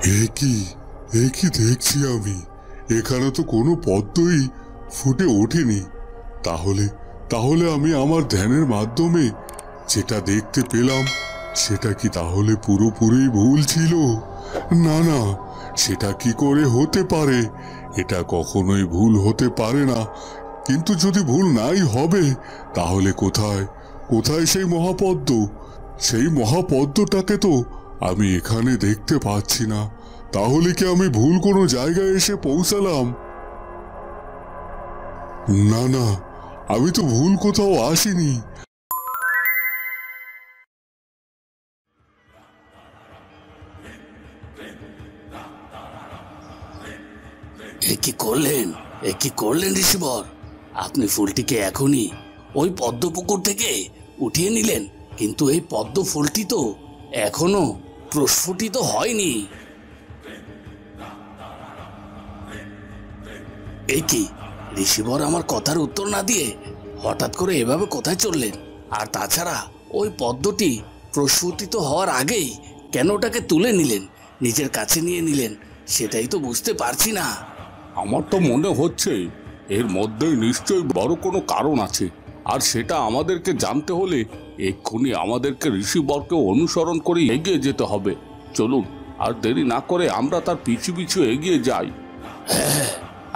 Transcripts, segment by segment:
এ কি দেখছি আমি? এখানে তো কোনো পদ্মই ফুটে ওঠেনি। তাহলে তাহলে আমি আমার ধ্যানের মাধ্যমে যেটা দেখতে পেলাম সেটা কি তাহলে পুরোপুরি ভুল ছিল? না না, সেটা কি করে হতে পারে? এটা কখনোই ভুল হতে পারে না। কিন্তু যদি ভুল নাই হবে, তাহলে কোথায় কোথায় সেই মহাপদ্ম? সেই মহাপদ্মটাকে তো আমি এখানে দেখতে পাচ্ছি না। তাহলে কি আমি ভুল কোনো জায়গায় এসে পৌঁছালাম? না না, আমি তো ভুল কোথাও আসিনি। এ কি করলেন ঋষিবর? আপনি ফুলটিকে এখনই ওই পদ্ম পুকুর থেকে উঠিয়ে নিলেন, কিন্তু এই পদ্ম ফুলটি তো এখনো প্রস্ফুটিত হয়নি। এ কি ঋষিবর আমার কথার উত্তর না দিয়ে হঠাৎ করে এভাবে কোথায় চললেন? আর তাছাড়া ওই পদ্মটি প্রস্ফুটিত হওয়ার আগেই কেন ওটাকে তুলে নিলেন, নিজের কাছে নিয়ে নিলেন, সেটাই তো বুঝতে পারছি না। আমার তো মনে হচ্ছে এর মধ্যেই নিশ্চয়ই বড় কোনো কারণ আছে, আর সেটা আমাদেরকে জানতে হলে এক্ষুনি আমাদেরকে ঋষিবরকে অনুসরণ করে এগিয়ে যেতে হবে। চলুন, আর দেরি না করে আমরা তার পিছু পিছু এগিয়ে যাই। হ্যাঁ,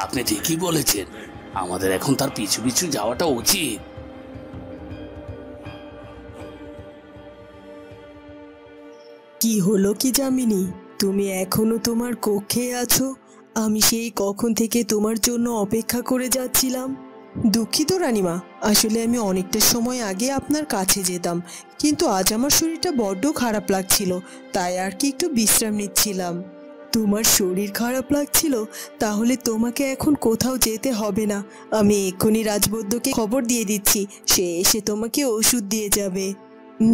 আপনি ঠিকই বলেছেন, আমাদের এখন তার পিছু পিছু যাওয়াটা উচিত। কি হলো কি যামিনী, তুমি এখনো তোমার কক্ষে আছো? আমি সেই কখন থেকে তোমার জন্য অপেক্ষা করে যাচ্ছিলাম। দুঃখিত রানীমা, আসলে আমি অনেকটা সময় আগে আপনার কাছে যেতাম, কিন্তু আজ আমার শরীরটা বড্ড খারাপ লাগছিল, তাই আর কি একটু বিশ্রাম নিচ্ছিলাম। তোমার শরীর খারাপ লাগছিল? তাহলে তোমাকে এখন কোথাও যেতে হবে না। আমি এক্ষুনি রাজবৈদ্যকে খবর দিয়ে দিচ্ছি, সে এসে তোমাকে ওষুধ দিয়ে যাবে।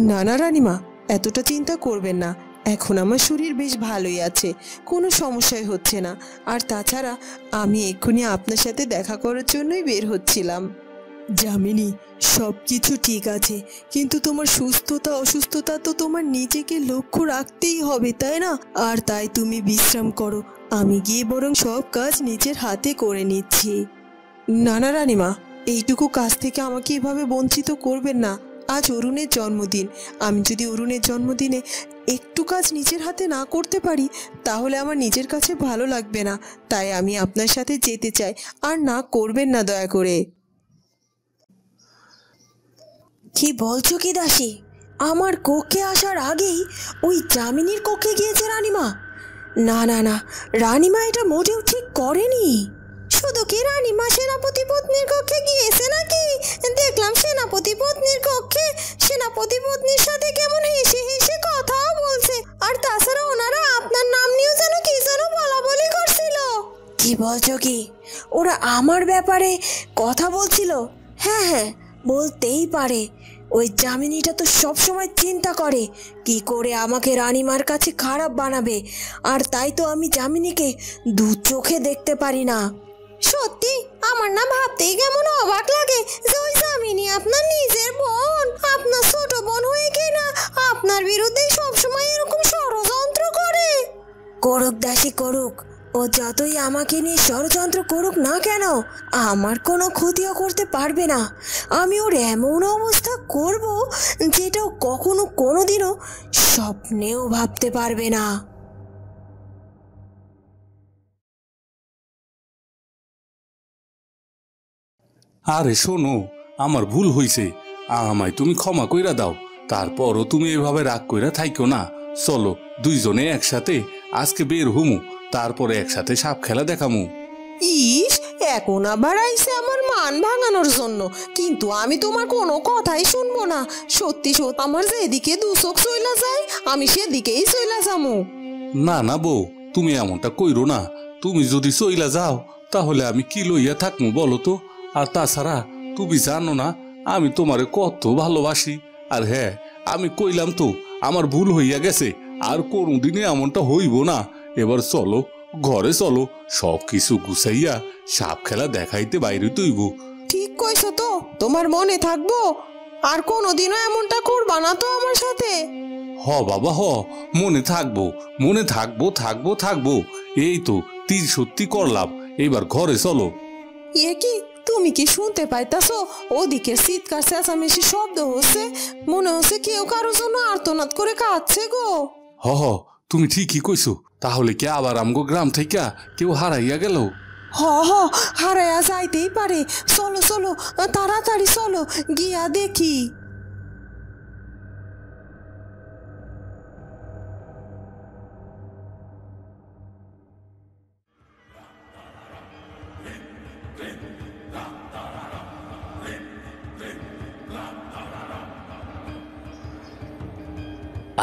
না না রানীমা, এতটা চিন্তা করবেন না, এখন আমার শরীর বেশ ভালোই আছে, কোনো সমস্যাই হচ্ছে না। আর তাছাড়া আমি এক্ষুনি আপনার সাথে দেখা করার জন্যই বের হচ্ছিলাম। যামিনী, সব কিছু ঠিক আছে, কিন্তু তোমার সুস্থতা অসুস্থতা তো তোমার নিজেকে লক্ষ্য রাখতেই হবে, তাই না? আর তাই তুমি বিশ্রাম করো, আমি গিয়ে বরং সব কাজ নিজের হাতে করে নিচ্ছি। না না রানীমা, এইটুকু কাজ থেকে আমাকে এভাবে বঞ্চিত করবেন না। আজ অরুণের জন্মদিন, আমি যদি অরুণের জন্মদিনে একটু কাজ নিজের হাতে না করতে পারি তাহলে আমার নিজের কাছে ভালো লাগবে না। তাই আমি আপনার সাথে যেতে চাই, আর না করবেন না দয়া করে। কি বলছো কি দাসী? আমার কক্ষে আসার আগেই ওই যামিনীর কক্ষে গিয়েছে রানীমা? না না না, রানীমা এটা মোটেও ঠিক করেনি। শুধু কি রানীমা সেনাপতি পত্নীর কক্ষে গিয়েছে নাকি? দেখলাম সেনাপতি পত্নীর কক্ষে সেনাপতি পত্নীর সাথে কেমন হেসে হেসে কথাও বলছে, আর তাছাড়া ওনারা আপনার নাম নিয়েও যেন কি যেন বলা বলি করছিল। কি বলছো কি? ওরা আমার ব্যাপারে কথা বলছিল? হ্যাঁ হ্যাঁ, বলতেই পারে। ওই যামিনীটা তো সবসময় চিন্তা করে কি করে আমাকে রানীমার কাছে খারাপ বানাবে, আর তাই তো আমি যামিনীকে দু চোখে দেখতে পারি না। সত্যি আমার না ভাবতেই কেমন অবাক লাগে যে ওই যামিনী আপনার নিজের বোন, আপনার ছোট বোন হয়ে কিনা আপনার বিরুদ্ধে সবসময় এরকম ষড়যন্ত্র করে। করুক দাসী করুক, ও যতই আমাকে নিয়ে ষড়যন্ত্র করুক না কেন, আমার কোনো ক্ষতিও করতে পারবে না। আমি ওর এমন অবস্থা করব যেটা কখনো কোনোদিনও স্বপ্নেও ভাবতে পারবে না। আরে শোনো, আমার ভুল হইছে, আমায় তুমি ক্ষমা কইরা দাও। তারপরও তুমি এভাবে রাগ কইরা থাইকো না। চলো দুইজনে একসাথে আজকে বের হমু, তারপরে একসাথে সাপ খেলা দেখামু। ইস, এখন আবার আইসে আমার মান ভাঙানোর জন্য, কিন্তু আমি তোমার কোনো কথাই শুনবো না। সত্যি সত্যি আমার যেদিকে দু চোখ চইলা যায় আমি সেদিকেই চইলা যামু। না না বউ, তুমি এমনটা কইরো না। তুমি যদি চইলা যাও তাহলে আমি কি লইয়া থাকমু বলো তো? আর তাছাড়া তুমি জানো না আমি তোমারে কত ভালোবাসি। আর হ্যাঁ, আমি কইলাম তো আমার ভুল হইয়া গেছে, আর কোনোদিনে এমনটা হইব না। এবার চলো ঘরে চলো, সব কিছু গুছাইয়া সাপ খেলা দেখাইতে বাইরে তৈব। ঠিক কইছো তো, তোমার মনে থাকবো? আর কোনোদিনও এমনটা করবা না তো আমার সাথে? হ বাবা হ, মনে থাকবো, মনে থাকবো, থাকবো থাকবো। এই তো তীর সত্যি করলাম, এবার ঘরে চলো। এ কি, তুমি কি শুনতে পাইতাছো? ওদিকে চিৎকার চেঁচামেচি শব্দ হচ্ছে, মনে হচ্ছে কেউ কারোর জন্য আর্তনাদ করে কাঁদছে গো। হ হ, তুমি ঠিকই কইছো। তাহলে কি আবার আমগো গ্রাম থেকে কেউ হারাইয়া গেল? হ হ, হারায়া যাইতেই পারে। চলো চলো, তাড়াতাড়ি চলো, গিয়া দেখি।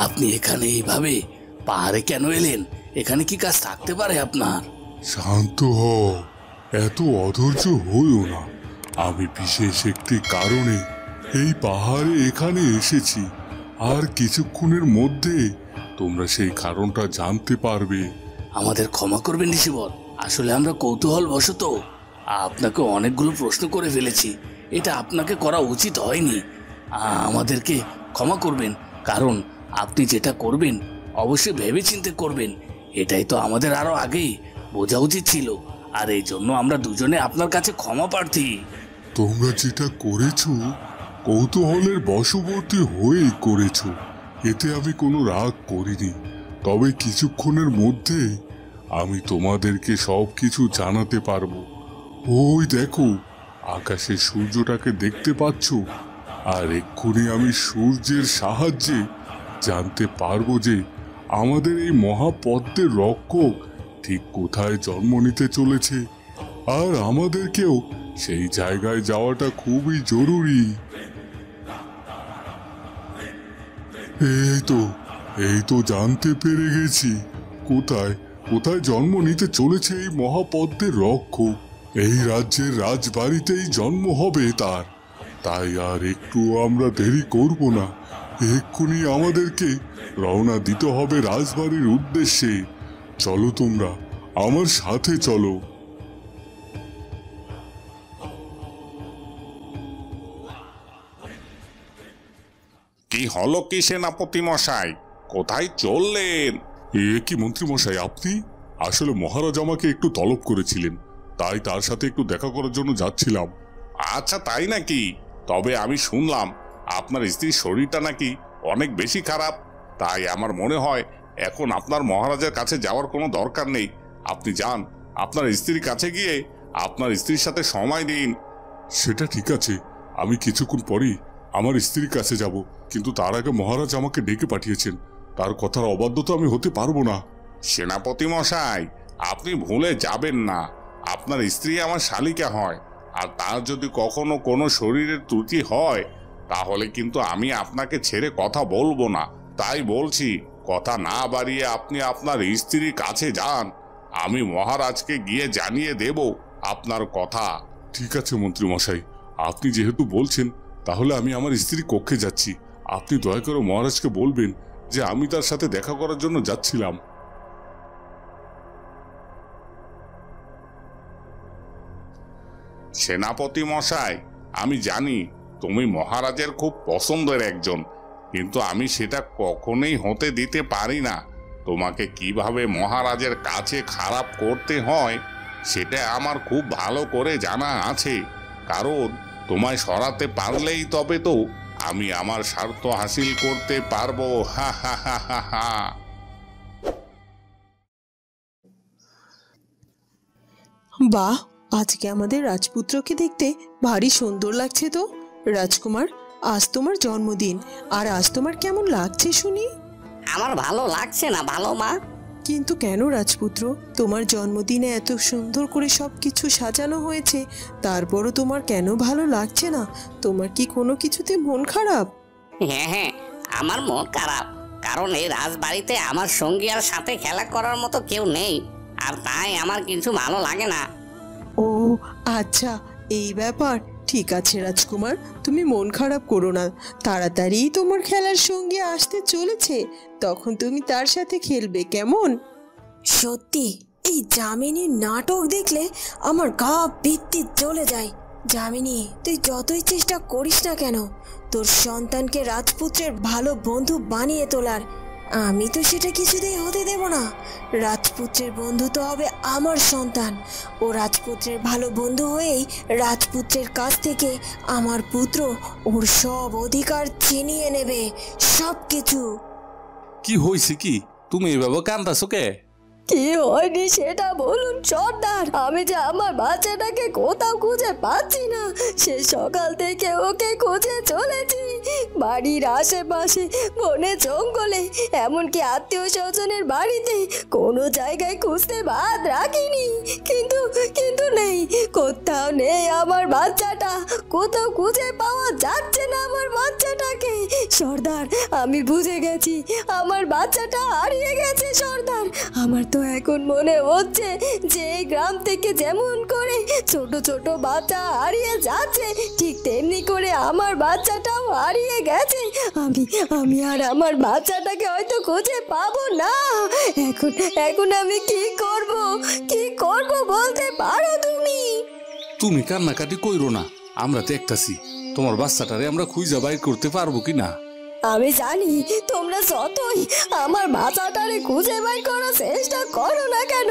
আপনি এখানে এইভাবে পাহাড়ে কেন এলেন? এখানে কি কাজ থাকতে পারে আপনার? শান্ত হও, এত অধৈর্য হইও না। আমি বিশেষ একটি কারণে এই পাহাড়ে এখানে এসেছি, আর কিছুক্ষণের মধ্যে তোমরা সেই কারণটা জানতে পারবে। আমাদের ক্ষমা করবেন ঋষিবর, আসলে আমরা কৌতূহল বশত আপনাকে অনেকগুলো প্রশ্ন করে ফেলেছি। এটা আপনাকে করা উচিত হয়নি। আমাদেরকে ক্ষমা করবেন, কারণ আপনি যেটা করবেন অবশ্যই ভেবেচিন্তে করবেন। এটাই তো আমাদের আরো আগেই বোঝা উচিত ছিল, আর এই জন্য আমরা দুজনে আপনার কাছে ক্ষমা প্রার্থী। তোমরা যেটা করেছো কৌতূহলের বশবর্তী হয়েই করেছো, এতে আমি কোনো রাগ করিনি। তবে কিছুক্ষণের মধ্যে আমি তোমাদেরকে সব কিছু জানাতে পারবো। ওই দেখো, আকাশে সূর্যটাকে দেখতে পাচ্ছ? আর এক্ষুনি আমি সূর্যের সাহায্যে জানতে পারবো যে আমাদের এই মহাপদ্মের রক্ষক ঠিক কোথায় জন্ম নিতে চলেছে, আর আমাদেরকেও সেই জায়গায় যাওয়াটা খুবই জরুরি। এই তো জানতে পেরে গেছি কোথায় কোথায় জন্ম নিতে চলেছে এই মহাপদ্মের রক্ষক। এই রাজ্যের রাজবাড়িতেই জন্ম হবে তার। তাই আর একটু আমরা দেরি করব না, এক্ষুনি আমাদেরকে রওনা দিতে হবে রাজবাড়ির উদ্দেশ্যে। চলো তোমরা আমার সাথে চলো। কি হলো কি সেনাপতি মশাই, কোথায় চললেন? এ কি মন্ত্রী মশাই, আপনি? আসলে মহারাজ আমাকে একটু তলব করেছিলেন, তাই তার সাথে একটু দেখা করার জন্য যাচ্ছিলাম। আচ্ছা তাই নাকি? তবে আমি শুনলাম আপনার স্ত্রীর শরীরটা নাকি অনেক বেশি খারাপ। তাই আমার মনে হয় এখন আপনার মহারাজের কাছে যাওয়ার কোনো দরকার নেই। আপনি যান, আপনার স্ত্রীর কাছে গিয়ে আপনার স্ত্রীর সাথে সময় দিন। সেটা ঠিক আছে, আমি কিছুক্ষণ পরেই আমার স্ত্রীর কাছে যাব, কিন্তু তার আগে মহারাজ আমাকে ডেকে পাঠিয়েছেন, তার কথার অবাধ্য তো আমি হতে পারবো না। সেনাপতি মশাই, আপনি ভুলে যাবেন না, আপনার স্ত্রী আমার শালিকা হয়, আর তার যদি কখনো কোনো শরীরের ত্রুটি হয় তাহলে কিন্তু আমি আপনাকে ছেড়ে কথা বলবো না। তাই বলছি, কথা না বাড়িয়ে আপনি আপনার স্ত্রীর কাছে যান, আমি মহারাজকে গিয়ে জানিয়ে দেব আপনার কথা। ঠিক আছে মন্ত্রী মশাই, আপনি যেহেতু বলছেন, তাহলে আমি আমার স্ত্রীর কক্ষে যাচ্ছি। আপনি দয়া করে মহারাজকে বলবেন যে আমি তার সাথে দেখা করার জন্য যাচ্ছিলাম। সেনাপতি মশাই, আমি জানি তুমি মহারাজের খুব পছন্দের একজন, কিন্তু আমি সেটা কখনোই হতে দিতে পারি না। তোমাকে কিভাবে মহারাজের কাছে খারাপ করতে হয় সেটা আমার খুব ভালো করে জানা আছে, কারণ তোমায় সরাতে পারলেই তবে তো আমি আমার স্বার্থ হাসিল করতে পারবো। হা হা হা হা হা। বাহ, আজকে আমাদের রাজপুত্রকে দেখতে ভারী সুন্দর লাগছে তো। রাজকুমার, আজ তোমার জন্মদিন, আর আজ তোমার কেমন লাগছে শুনি? আমার ভালো লাগছে না ভালো মা। কিন্তু কেন রাজপুত্র, তোমার জন্মদিনে এত সুন্দর করে সবকিছু সাজানো হয়েছে, তারপরও তোমার কেন ভালো লাগছে না? তোমার কি কোনো কিছুতে মন খারাপ? হ্যাঁ হ্যাঁ, আমার মন খারাপ, কারণ এই রাজবাড়িতে আমার সঙ্গী আর সাথে খেলা করার মতো কেউ নেই, আর তাই আমার কিছু ভালো লাগে না। ও আচ্ছা, এই ব্যাপার। ঠিক আছে রাজকুমার, তুমি মন খারাপ করো না, তাড়াতাড়ি তোমার খেলার সঙ্গে আসতে চলেছে, তখন তুমি তার সাথে খেলবে, কেমন? সত্যি এই যামিনীর নাটক দেখলে আমার গা পিত্তি চলে যায়। যামিনী, তুই যতই চেষ্টা করিস না কেন তোর সন্তানকে রাজপুত্রের ভালো বন্ধু বানিয়ে তোলার, আমি তো সেটা কিছুতেই হতে দেব না। রাজপুত্রের বন্ধু তো হবে আমার সন্তান। ও রাজপুত্রের ভালো বন্ধু হয়েই রাজপুত্রের কাছ থেকে আমার পুত্র ওর সব অধিকার ছিনিয়ে নেবে, সব কিছু। কি হয়েছে কি? তুমি এভাবে কান্দাছো কে? কি হয়নি সেটা বলুন সর্দার। আমি যে আমার বাচ্চাটাকে কোথাও খুঁজে পাচ্ছি না। সে সকাল থেকে ওকে খুঁজে চলেছি, বাড়ির আশেপাশে, বনে জঙ্গলে, এমনকি আত্মীয় স্বজনের বাড়িতে, কোনো জায়গায় খুঁজতে বাদ রাখিনি। কিন্তু কিন্তু নেই, কোথাও নেই আমার বাচ্চাটা। কোথাও খুঁজে পাওয়া যাচ্ছে না আমার বাচ্চাটাকে। সর্দার, আমি বুঝে গেছি আমার বাচ্চাটা হারিয়ে গেছে সর্দার। আমার তো এখন মনে হচ্ছে যে এই গ্রাম থেকে যেমন করে ছোট ছোট বাচ্চা হারিয়ে যাচ্ছে, ঠিক তেমনি করে আমার বাচ্চাটাও হারিয়ে গেছে। আমি আর আমার বাচ্চাটাকে হয়তো খুঁজে পাবো না। এখন আমি কি করব বলতে পারো তুমি? তুমি কান্নাকাটি কইরো না, আমরা দেখতাছি তোমার বাচ্চাটারে আমরা খুঁজে বাইর করতে পারবো কিনা। আমি জানি তোমরা যতই আমার বাচ্চাটারে খুঁজে বের করার চেষ্টা করো না কেন,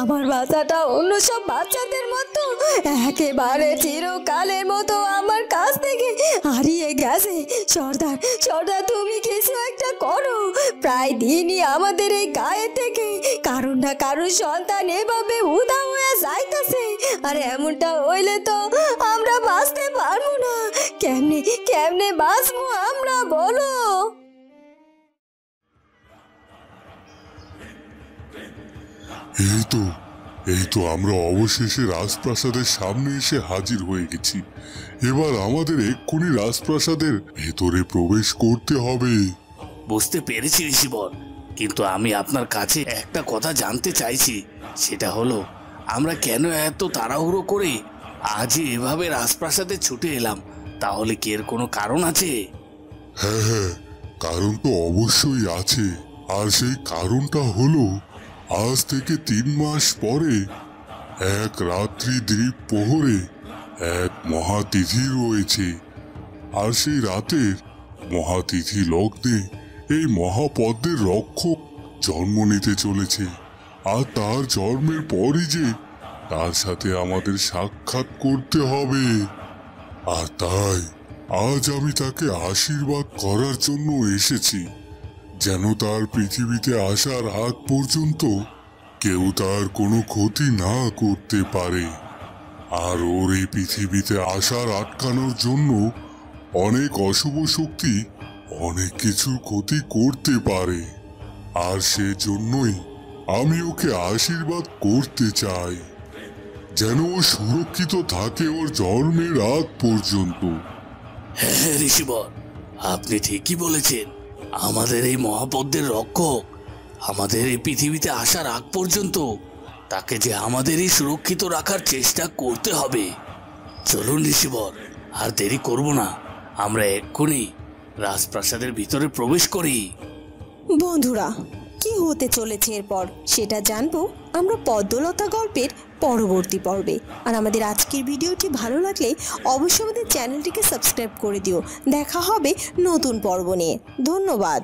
আমার বাচ্চাটা অন্য সব বাচ্চাদের মতো একেবারে চিরকালের মতো আমার কাছ থেকে হারিয়ে গেছে। সর্দার তুমি কিছু একটা করো। প্রায় দিনই আমাদের এই গায়ে থেকে কারণ না কারণ সন্তান এভাবে উধাও হয়ে যাইতেছে। আর এমনটা হইলে তো আমরা বাঁচতে পারবো না। কেমনে বাঁচবো আমরা, বলো? এই তো আমরা অবশেষে রাজপ্রাসাদের সামনে এসে হাজির হয়ে গেছি। এবার আমাদের এক্ষুনি রাজপ্রাসাদের ভেতরে প্রবেশ করতে হবে। বুঝতে পেরেছি ঋষিবর, কিন্তু আমি আপনার কাছে একটা কথা জানতে চাইছি। সেটা হলো, আমরা কেন এত তাড়াহুড়ো করে আজই এভাবে রাজপ্রাসাদে ছুটে এলাম? তাহলে কি এর কোনো কারণ আছে? হ্যাঁ, কারণ তো অবশ্যই আছে। আর সেই কারণটা হলো, আজ থেকে 3 মাস পরে এক রাত্রি দ্বীপ প্রহরে এক মহাতিথি রয়েছে। আর সেই রাতের মহাতিথি লগ্নে এই মহাপদ্মের রক্ষক জন্ম নিতে চলেছে। আর তার জন্মের পরই যে তার সাথে আমাদের সাক্ষাৎ করতে হবে। আর তাই আজ আমি তাকে আশীর্বাদ করার জন্য এসেছি, যেন তার পৃথিবীতে আসার আগ পর্যন্ত কেউ তার কোনো ক্ষতি না করতে পারে। আর ওর এই পৃথিবীতে আসার আটকানোর জন্য অনেক অশুভ শক্তি অনেক কিছুর ক্ষতি করতে পারে। আর সেজন্যই আমি ওকে আশীর্বাদ করতে চাই, যেন ও সুরক্ষিত থাকে ওর জন্মের আগ পর্যন্ত। হ্যাঁ ঋষিবর, আপনি ঠিকই বলেছেন। আমাদের এই মহাপদ্মের রক্ষক আমাদের এই পৃথিবীতে আসার আগ পর্যন্ত তাকে যে আমাদেরই সুরক্ষিত রাখার চেষ্টা করতে হবে। চলুন ঋষিবর, আর দেরি করব না, আমরা এক্ষুনি রাজপ্রাসাদের ভিতরে প্রবেশ করি। বন্ধুরা, কি হতে চলেছে এরপর সেটা জানবো আমরা পদ্মলতা গল্পের পরবর্তী পর্বে। আর আমাদের আজকের ভিডিওটি ভালো লাগলে অবশ্যই আমাদের চ্যানেলটিকে সাবস্ক্রাইব করে দিও। দেখা হবে নতুন পর্ব নিয়ে। ধন্যবাদ।